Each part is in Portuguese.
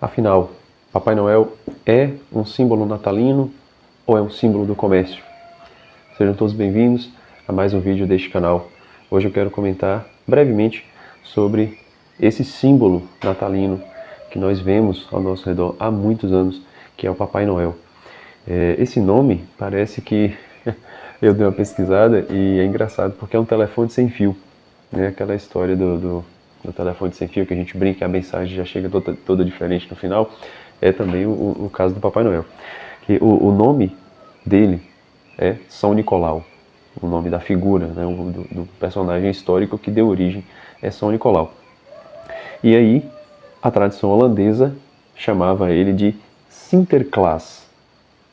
Afinal, Papai Noel é um símbolo natalino ou é um símbolo do comércio? Sejam todos bem-vindos a mais um vídeo deste canal. Hoje eu quero comentar brevemente sobre esse símbolo natalino que nós vemos ao nosso redor há muitos anos, que é o Papai Noel. Esse nome parece que eu dei uma pesquisada e é engraçado porque é um telefone sem fio, né? Aquela história do telefone sem fio que a gente brinca que a mensagem já chega toda diferente no final, é também o caso do Papai Noel. Que o nome dele é São Nicolau, o nome da figura, né, do personagem histórico que deu origem é São Nicolau. E aí a tradição holandesa chamava ele de Sinterklaas,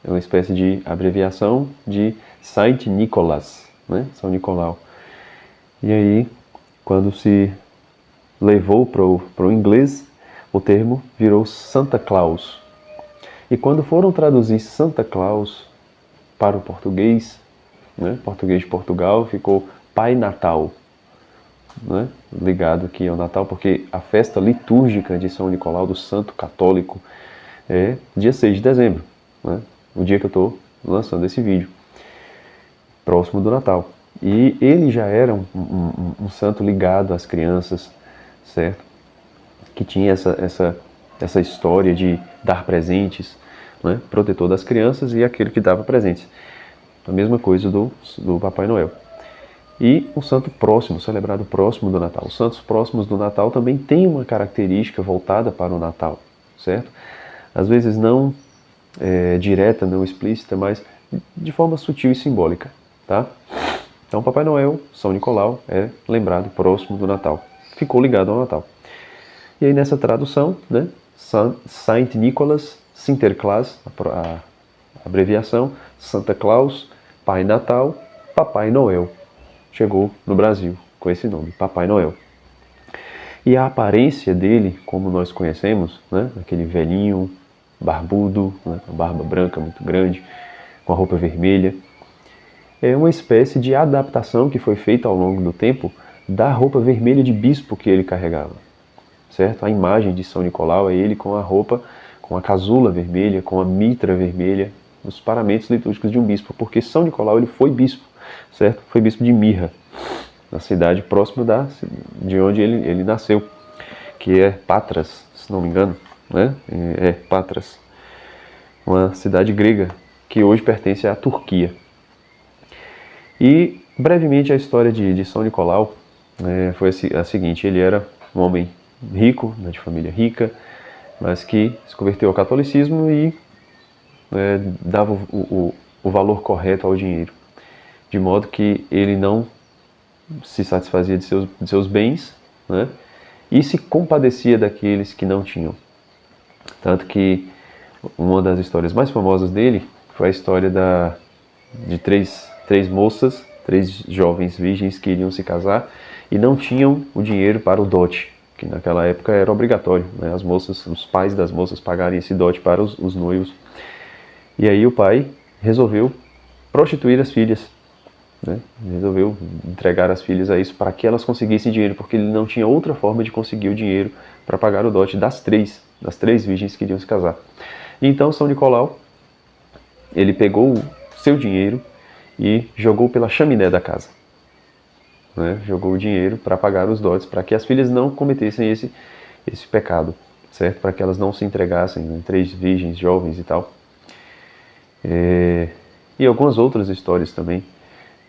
é uma espécie de abreviação de Saint Nicholas, né, São Nicolau. E aí, quando se levou para o inglês, o termo virou Santa Claus. E quando foram traduzir Santa Claus para o português, né, português de Portugal, ficou Pai Natal, né, ligado aqui ao Natal, porque a festa litúrgica de São Nicolau, do Santo Católico, é dia 6 de dezembro, né, o dia que eu estou lançando esse vídeo, próximo do Natal. E ele já era um santo ligado às crianças, certo? Que tinha essa história de dar presentes, né? Protetor das crianças e aquele que dava presentes. A mesma coisa do Papai Noel. E o santo próximo, celebrado próximo do Natal. Os santos próximos do Natal também têm uma característica voltada para o Natal, certo? Às vezes não direta, não explícita, mas de forma sutil e simbólica, tá? Então, Papai Noel, São Nicolau, é lembrado próximo do Natal. Ficou ligado ao Natal. E aí nessa tradução, né, Saint Nicholas, Sinterklaas, a abreviação, Santa Claus, Pai Natal, Papai Noel. Chegou no Brasil com esse nome, Papai Noel. E a aparência dele, como nós conhecemos, né, aquele velhinho, barbudo, né, com a barba branca muito grande, com a roupa vermelha, é uma espécie de adaptação que foi feita ao longo do tempo da roupa vermelha de bispo que ele carregava, certo? A imagem de São Nicolau é ele com a roupa, com a casula vermelha, com a mitra vermelha, os paramentos litúrgicos de um bispo, porque São Nicolau ele foi bispo, certo? Foi bispo de Mirra, na cidade próxima de onde ele nasceu, que é Patras, se não me engano, né? É Patras, uma cidade grega que hoje pertence à Turquia. E, brevemente, a história de São Nicolau foi a seguinte: ele era um homem rico, né, de família rica, mas que se converteu ao catolicismo e dava o valor correto ao dinheiro, de modo que ele não se satisfazia de seus bens, né, e se compadecia daqueles que não tinham. Tanto que uma das histórias mais famosas dele foi a história de três moças, três jovens virgens que iriam se casar e não tinham o dinheiro para o dote, que naquela época era obrigatório, né? Os pais das moças pagarem esse dote para os noivos. E aí o pai resolveu prostituir as filhas, né? Resolveu entregar as filhas a isso para que elas conseguissem dinheiro, porque ele não tinha outra forma de conseguir o dinheiro para pagar o dote das três virgens que iriam se casar. E então São Nicolau, ele pegou o seu dinheiro e jogou pela chaminé da casa, né? Jogou o dinheiro para pagar os dotes, para que as filhas não cometessem esse pecado, certo? Para que elas não se entregassem, né? Três virgens jovens e tal. E algumas outras histórias também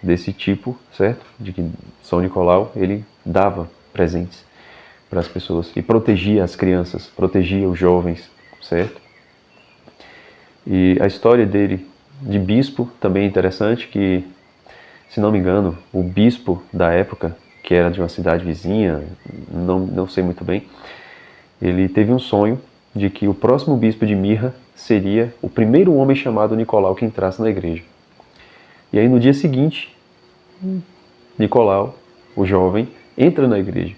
desse tipo, certo? De que São Nicolau, ele dava presentes para as pessoas e protegia as crianças, protegia os jovens, certo? E a história dele de bispo também é interessante, que, se não me engano, o bispo da época, que era de uma cidade vizinha, não sei muito bem, ele teve um sonho de que o próximo bispo de Mirra seria o primeiro homem chamado Nicolau que entrasse na igreja. E aí no dia seguinte, Nicolau, o jovem, entra na igreja.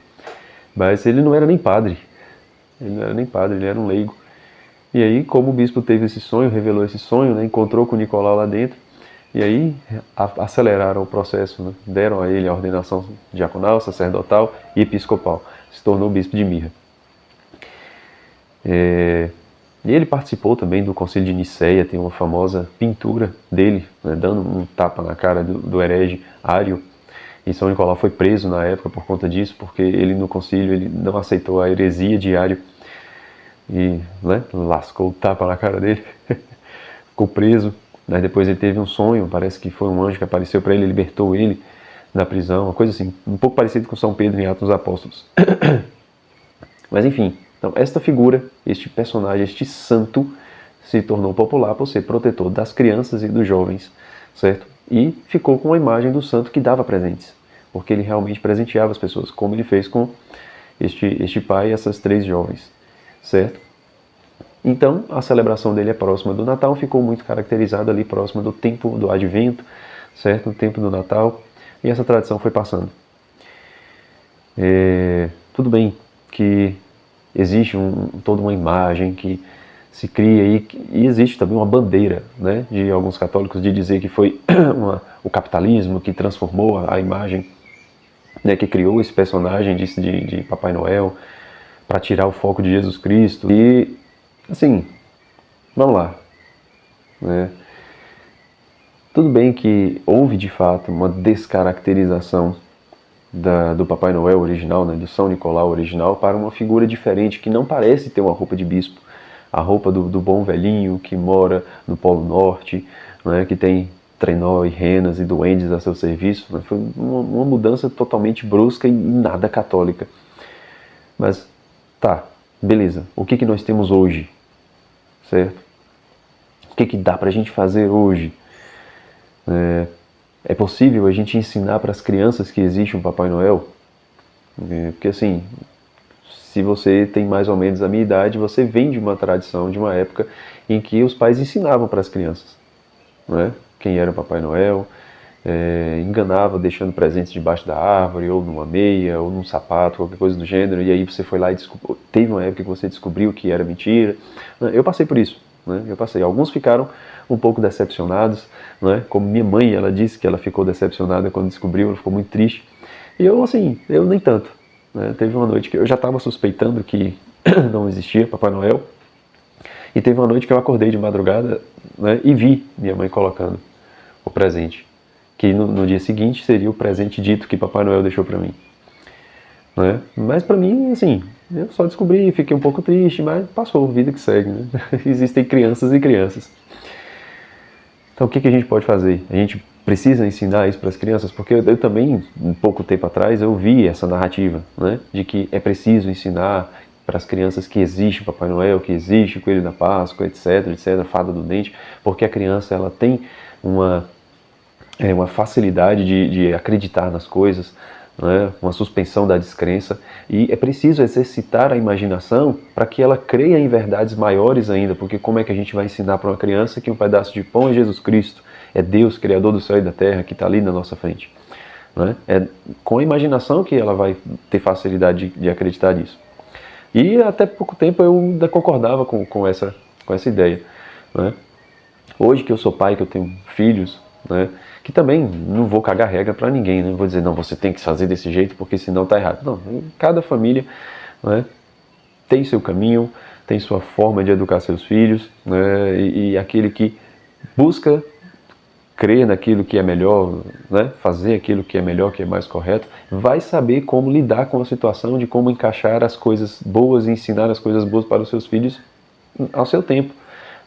Mas ele não era nem padre, ele era um leigo. E aí, como o bispo teve esse sonho, revelou esse sonho, né, encontrou com Nicolau lá dentro, e aí aceleraram o processo, né, deram a ele a ordenação diaconal, sacerdotal e episcopal. Se tornou bispo de Mirra. E ele participou também do Concílio de Nicéia, tem uma famosa pintura dele, né, dando um tapa na cara do herege Ário. E São Nicolau foi preso na época por conta disso, porque ele no concílio ele não aceitou a heresia de Ário e, né, lascou o tapa na cara dele, ficou preso. Mas depois ele teve um sonho, parece que foi um anjo que apareceu para ele, libertou ele da prisão, uma coisa assim, um pouco parecido com São Pedro em Atos dos Apóstolos. Mas enfim, então esta figura, este personagem, este santo, se tornou popular por ser protetor das crianças e dos jovens, certo? E ficou com a imagem do santo que dava presentes, porque ele realmente presenteava as pessoas, como ele fez com este pai e essas 3 jovens, certo? Então, a celebração dele é próxima do Natal, ficou muito caracterizada ali próxima do tempo do Advento, certo? No tempo do Natal, e essa tradição foi passando. Tudo bem que existe toda uma imagem que se cria e existe também uma bandeira, né, de alguns católicos de dizer que foi o capitalismo que transformou a imagem, né, que criou esse personagem de Papai Noel para tirar o foco de Jesus Cristo. E, assim, vamos lá, né? Tudo bem que houve de fato uma descaracterização do Papai Noel original, né, do São Nicolau original, para uma figura diferente que não parece ter uma roupa de bispo. A roupa do bom velhinho que mora no Polo Norte, né, que tem trenó e renas e duendes a seu serviço. Né, foi uma mudança totalmente brusca e nada católica. Mas tá, beleza. O que nós temos hoje? Certo? O que dá pra gente fazer hoje? É possível a gente ensinar para as crianças que existe um Papai Noel? Porque assim, se você tem mais ou menos a minha idade, você vem de uma tradição, de uma época em que os pais ensinavam para as crianças, né, quem era o Papai Noel, enganava deixando presentes debaixo da árvore, ou numa meia, ou num sapato, qualquer coisa do gênero, e aí você foi lá e teve uma época que você descobriu que era mentira. Eu passei por isso. Né? Eu passei. Alguns ficaram um pouco decepcionados, né? Como minha mãe, ela disse que ela ficou decepcionada quando descobriu, ela ficou muito triste. E eu, assim, eu nem tanto. Né? Teve uma noite que eu já estava suspeitando que não existia Papai Noel, e teve uma noite que eu acordei de madrugada, né, e vi minha mãe colocando o presente, que no dia seguinte seria o presente dito que Papai Noel deixou para mim. Né? Mas para mim, assim, eu só descobri, fiquei um pouco triste, mas passou, vida que segue. Né? Existem crianças e crianças. Então o que a gente pode fazer? A gente precisa ensinar isso para as crianças, porque eu também, um pouco tempo atrás, eu vi essa narrativa, né, de que é preciso ensinar para as crianças que existe Papai Noel, que existe o Coelho da Páscoa, etc, etc, Fada do Dente, porque a criança ela tem uma facilidade de acreditar nas coisas, né, uma suspensão da descrença, e é preciso exercitar a imaginação para que ela creia em verdades maiores ainda, porque como é que a gente vai ensinar para uma criança que um pedaço de pão é Jesus Cristo, é Deus, Criador do céu e da terra, que está ali na nossa frente? Né? É com a imaginação que ela vai ter facilidade de acreditar nisso. E até pouco tempo eu ainda concordava com essa ideia. Né? Hoje que eu sou pai, que eu tenho filhos, né, que também não vou cagar regra para ninguém, né, não vou dizer, não, você tem que fazer desse jeito porque senão tá errado. Não, cada família, né, tem seu caminho, tem sua forma de educar seus filhos, né, e aquele que busca crer naquilo que é melhor, né, fazer aquilo que é melhor, que é mais correto, vai saber como lidar com a situação, de como encaixar as coisas boas e ensinar as coisas boas para os seus filhos ao seu tempo.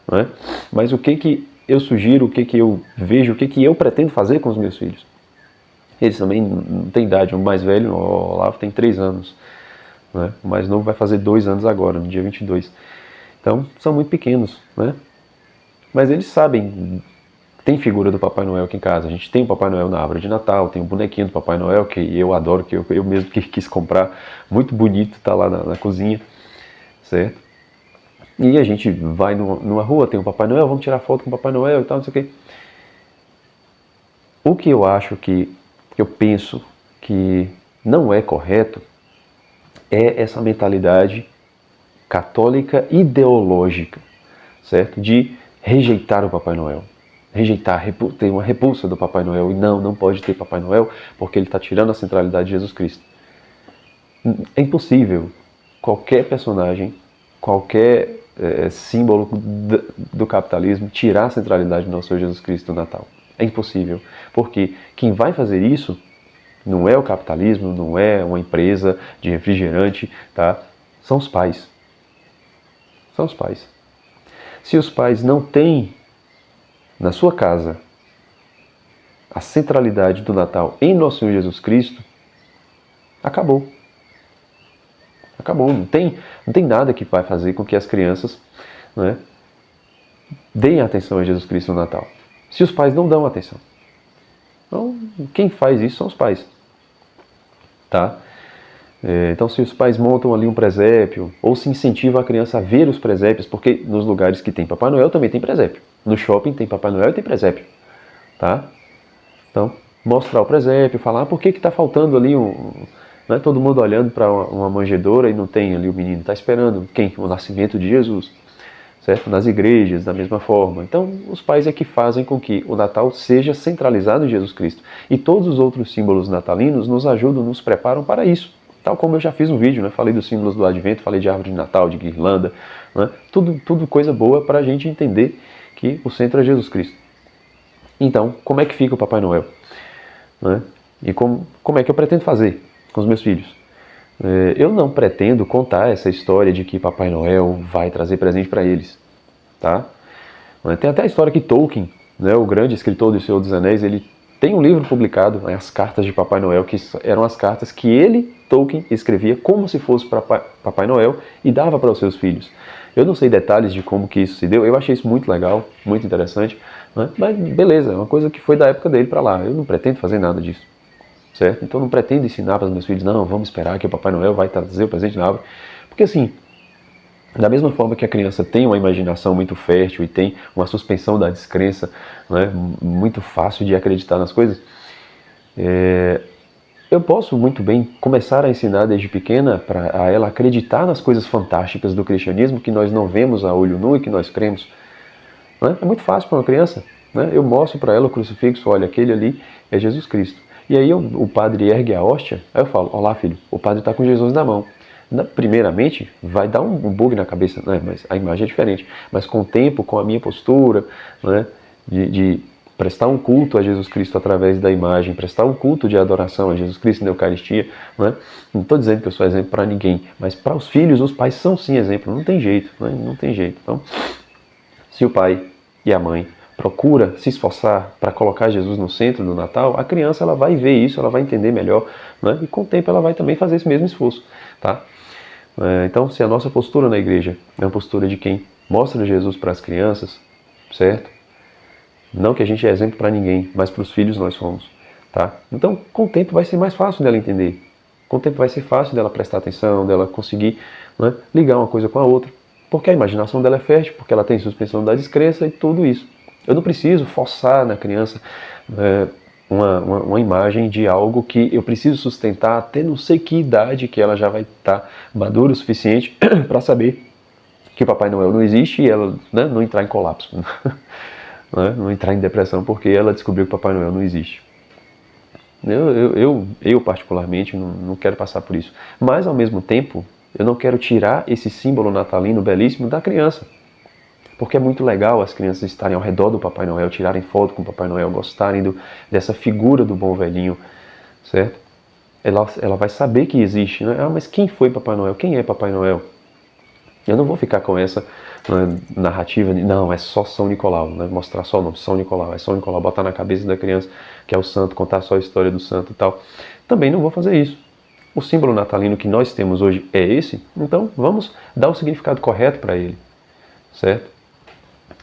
Né? Mas o que eu sugiro, o que eu vejo, o que eu pretendo fazer com os meus filhos? Eles também não têm idade, o mais velho, o Olavo, tem 3 anos. Né? O mais novo vai fazer 2 anos agora, no dia 22. Então, são muito pequenos. Né? Mas eles sabem, tem figura do Papai Noel aqui em casa. A gente tem o Papai Noel na árvore de Natal, tem o bonequinho do Papai Noel, que eu adoro, que eu mesmo que quis comprar. Muito bonito, tá lá na cozinha, certo? E a gente vai numa rua, tem o Papai Noel, vamos tirar foto com o Papai Noel e tal, não sei o quê. O que eu acho que eu penso que não é correto é essa mentalidade católica ideológica, certo? De rejeitar o Papai Noel. Rejeitar, ter uma repulsa do Papai Noel. E não pode ter Papai Noel porque ele está tirando a centralidade de Jesus Cristo. É impossível qualquer personagem qualquer símbolo do capitalismo tirar a centralidade do nosso Senhor Jesus Cristo no Natal. É impossível, porque quem vai fazer isso não é o capitalismo, não é uma empresa de refrigerante, tá? São os pais. São os pais. Se os pais não têm na sua casa a centralidade do Natal em nosso Senhor Jesus Cristo, acabou. Acabou. Não tem nada que vai fazer com que as crianças, né, deem atenção a Jesus Cristo no Natal. Se os pais não dão atenção. Então, quem faz isso são os pais. Tá? Então, se os pais montam ali um presépio, ou se incentivam a criança a ver os presépios, porque nos lugares que tem Papai Noel também tem presépio. No shopping tem Papai Noel e tem presépio. Tá? Então, mostrar o presépio, falar por que está faltando ali não é todo mundo olhando para uma manjedoura e não tem ali o menino. Está esperando quem? O nascimento de Jesus. Certo? Nas igrejas, da mesma forma. Então, os pais é que fazem com que o Natal seja centralizado em Jesus Cristo. E todos os outros símbolos natalinos nos ajudam, nos preparam para isso. Tal como eu já fiz um vídeo, né? Falei dos símbolos do Advento, falei de árvore de Natal, de guirlanda, né? Tudo coisa boa para a gente entender que o centro é Jesus Cristo. Então, como é que fica o Papai Noel? Né? E como é que eu pretendo fazer com os meus filhos? Eu não pretendo contar essa história de que Papai Noel vai trazer presente para eles. Tá? Tem até a história que Tolkien, né, o grande escritor do Senhor dos Anéis, ele tem um livro publicado, As Cartas de Papai Noel, que eram as cartas que ele, Tolkien, escrevia como se fosse para Papai Noel e dava para os seus filhos. Eu não sei detalhes de como que isso se deu, eu achei isso muito legal, muito interessante, né? Mas beleza, é uma coisa que foi da época dele para lá, eu não pretendo fazer nada disso. Certo? Então eu não pretendo ensinar para os meus filhos, não, vamos esperar que o Papai Noel vai trazer o presente na árvore. Porque assim, da mesma forma que a criança tem uma imaginação muito fértil e tem uma suspensão da descrença, né, muito fácil de acreditar nas coisas, eu posso muito bem começar a ensinar desde pequena para ela acreditar nas coisas fantásticas do cristianismo que nós não vemos a olho nu e que nós cremos. Né? É muito fácil para uma criança. Né? Eu mostro para ela o crucifixo, olha, aquele ali é Jesus Cristo. E aí o padre ergue a hóstia, aí eu falo, olá filho, o padre está com Jesus na mão. Primeiramente, vai dar um bug na cabeça, né? Mas a imagem é diferente. Mas com o tempo, com a minha postura, né? de prestar um culto a Jesus Cristo através da imagem, prestar um culto de adoração a Jesus Cristo na Eucaristia, né? Não estou dizendo que eu sou exemplo para ninguém, mas para os filhos, os pais são sim exemplo, não tem jeito, né? Não tem jeito. Então, se o pai e a mãe procura se esforçar para colocar Jesus no centro do Natal, a criança ela vai ver isso, ela vai entender melhor, né? E com o tempo ela vai também fazer esse mesmo esforço. Tá? Então, se a nossa postura na igreja é uma postura de quem mostra Jesus para as crianças, certo? Não que a gente é exemplo para ninguém, mas para os filhos nós somos. Tá? Então, com o tempo vai ser mais fácil dela entender. Com o tempo vai ser fácil dela prestar atenção, dela conseguir, né, ligar uma coisa com a outra. Porque a imaginação dela é fértil, porque ela tem suspensão da descrença e tudo isso. Eu não preciso forçar na criança uma imagem de algo que eu preciso sustentar até não sei que idade que ela já vai estar madura o suficiente para saber que o Papai Noel não existe e ela, né, não entrar em colapso. Né, não entrar em depressão porque ela descobriu que o Papai Noel não existe. Eu particularmente não quero passar por isso. Mas ao mesmo tempo, eu não quero tirar esse símbolo natalino belíssimo da criança. Porque é muito legal as crianças estarem ao redor do Papai Noel, tirarem foto com o Papai Noel, gostarem dessa figura do bom velhinho, certo? Ela vai saber que existe, né? Ah, mas quem foi Papai Noel? Quem é Papai Noel? Eu não vou ficar com essa, né, narrativa de, não, é só São Nicolau, né? Mostrar só o nome, São Nicolau, é São Nicolau, botar na cabeça da criança que é o santo, contar só a história do santo e tal. Também não vou fazer isso. O símbolo natalino que nós temos hoje é esse, então vamos dar o significado correto para ele, certo?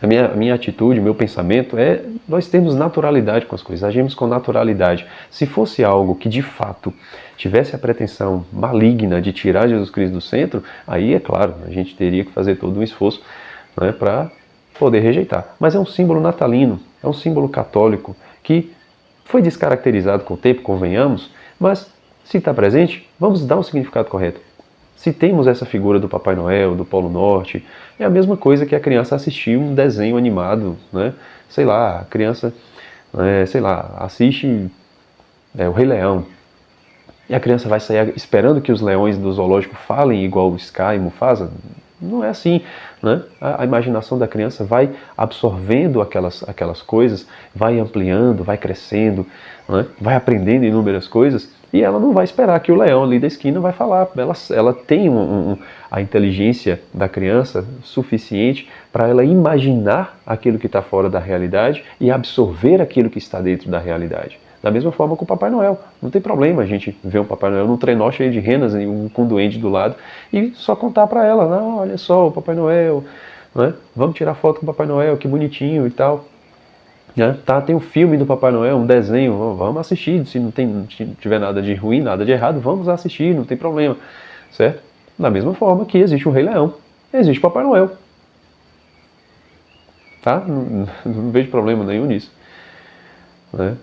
A minha atitude, o meu pensamento é nós termos naturalidade com as coisas, agimos com naturalidade. Se fosse algo que de fato tivesse a pretensão maligna de tirar Jesus Cristo do centro, aí é claro, a gente teria que fazer todo um esforço, né, para poder rejeitar. Mas é um símbolo natalino, é um símbolo católico que foi descaracterizado com o tempo, convenhamos, mas se está presente, vamos dar um significado correto. Se temos essa figura do Papai Noel, do Polo Norte, é a mesma coisa que a criança assistir um desenho animado, né? Sei lá, a criança, sei lá, assiste o Rei Leão. E a criança vai sair esperando que os leões do zoológico falem igual o Sky e Mufasa? Não é assim, né? A imaginação da criança vai absorvendo aquelas coisas, vai ampliando, vai crescendo, né? Vai aprendendo inúmeras coisas, e ela não vai esperar que o leão ali da esquina vai falar. Ela tem a inteligência da criança suficiente para ela imaginar aquilo que está fora da realidade e absorver aquilo que está dentro da realidade. Da mesma forma com o Papai Noel. Não tem problema a gente ver um Papai Noel num trenó cheio de renas e com um duende do lado e só contar para ela, não, olha só, o Papai Noel, né? Vamos tirar foto com o Papai Noel, que bonitinho e tal. Né? Tá, tem um filme do Papai Noel, um desenho, vamos assistir. Se não tiver nada de ruim, nada de errado, vamos assistir, não tem problema. Certo? Da mesma forma que existe o Rei Leão, existe o Papai Noel. Tá? Não vejo problema nenhum nisso. Né?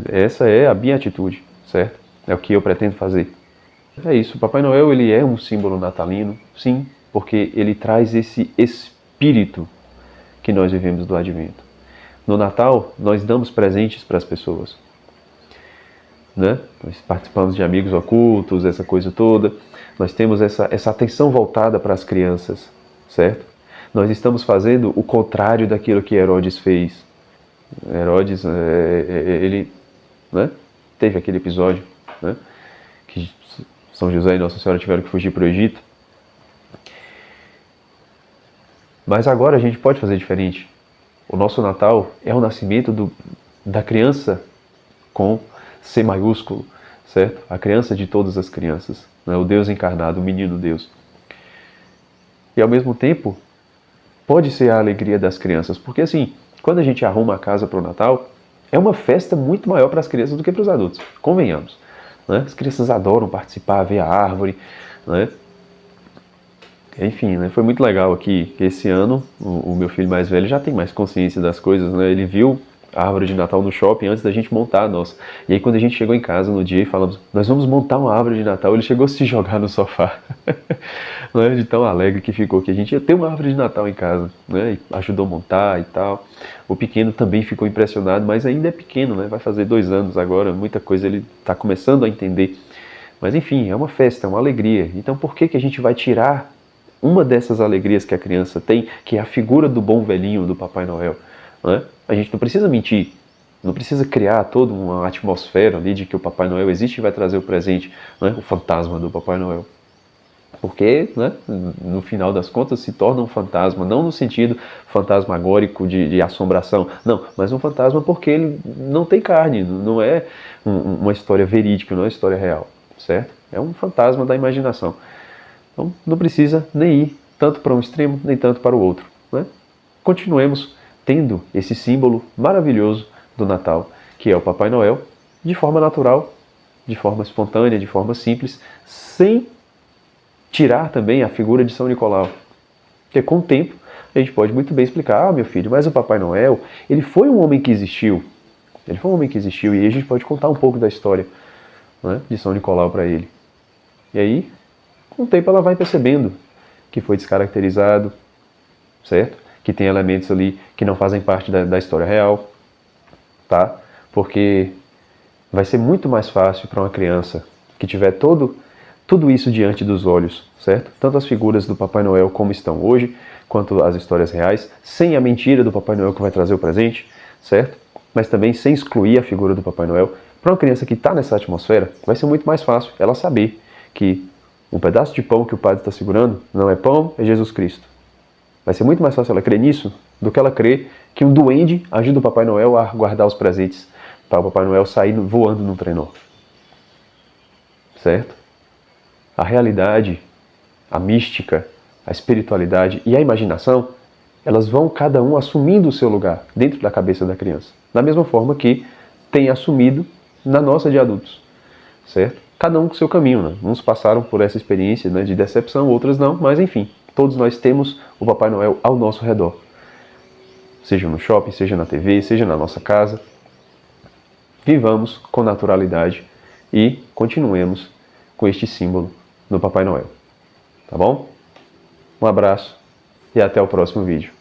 Essa é a minha atitude, certo? É o que eu pretendo fazer. É isso, o Papai Noel ele é um símbolo natalino, sim, porque ele traz esse espírito que nós vivemos do Advento. No Natal, nós damos presentes para as pessoas. Né? Nós participamos de amigos ocultos, essa coisa toda. Nós temos essa atenção voltada para as crianças, certo? Nós estamos fazendo o contrário daquilo que Herodes fez. Herodes, ele, né, teve aquele episódio, né, que São José e Nossa Senhora tiveram que fugir para o Egito. Mas agora a gente pode fazer diferente. O nosso Natal é o nascimento da criança com C maiúsculo, certo? A criança de todas as crianças, né? O Deus encarnado, o menino Deus. E ao mesmo tempo, pode ser a alegria das crianças, porque assim, quando a gente arruma a casa para o Natal, é uma festa muito maior para as crianças do que para os adultos, convenhamos. Né? As crianças adoram participar, ver a árvore, né? Enfim, né? Foi muito legal aqui que esse ano o meu filho mais velho já tem mais consciência das coisas, né? Ele viu a árvore de Natal no shopping antes da gente montar a nossa. E aí quando a gente chegou em casa no dia e falamos, nós vamos montar uma árvore de Natal, ele chegou a se jogar no sofá. Não é? De tão alegre que ficou que a gente ia ter uma árvore de Natal em casa, né? E ajudou a montar e tal. O pequeno também ficou impressionado, mas ainda é pequeno, né? Vai fazer 2 anos agora, muita coisa ele está começando a entender. Mas enfim, é uma festa, é uma alegria. Então por que a gente vai tirar uma dessas alegrias que a criança tem, que é a figura do bom velhinho, do Papai Noel? Né? A gente não precisa mentir, não precisa criar toda uma atmosfera ali de que o Papai Noel existe e vai trazer o presente, né? O fantasma do Papai Noel. Porque, né, no final das contas, se torna um fantasma, não no sentido fantasmagórico de assombração, não, mas um fantasma porque ele não tem carne, não é uma história verídica, não é uma história real, certo? É um fantasma da imaginação. Então, não precisa nem ir tanto para um extremo, nem tanto para o outro. Né? Continuemos tendo esse símbolo maravilhoso do Natal, que é o Papai Noel, de forma natural, de forma espontânea, de forma simples, sem tirar também a figura de São Nicolau. Porque com o tempo, a gente pode muito bem explicar, meu filho, mas o Papai Noel, ele foi um homem que existiu. Ele foi um homem que existiu, e aí a gente pode contar um pouco da história, né, de São Nicolau para ele. E aí, com o tempo ela vai percebendo que foi descaracterizado, certo? Que tem elementos ali que não fazem parte da história real, tá? Porque vai ser muito mais fácil para uma criança que tiver tudo isso diante dos olhos, certo? Tanto as figuras do Papai Noel como estão hoje, quanto as histórias reais, sem a mentira do Papai Noel que vai trazer o presente, certo? Mas também sem excluir a figura do Papai Noel. Para uma criança que está nessa atmosfera, vai ser muito mais fácil ela saber que um pedaço de pão que o padre está segurando não é pão, é Jesus Cristo. Vai ser muito mais fácil ela crer nisso do que ela crer que um duende ajuda o Papai Noel a guardar os presentes para o Papai Noel sair voando num trenó. Certo? A realidade, a mística, a espiritualidade e a imaginação, elas vão cada um assumindo o seu lugar dentro da cabeça da criança. Da mesma forma que tem assumido na nossa de adultos. Certo? Cada um com o seu caminho, né? Uns passaram por essa experiência, né, de decepção, outros não, mas enfim, todos nós temos o Papai Noel ao nosso redor. Seja no shopping, seja na TV, seja na nossa casa. Vivamos com naturalidade e continuemos com este símbolo do Papai Noel. Tá bom? Um abraço e até o próximo vídeo.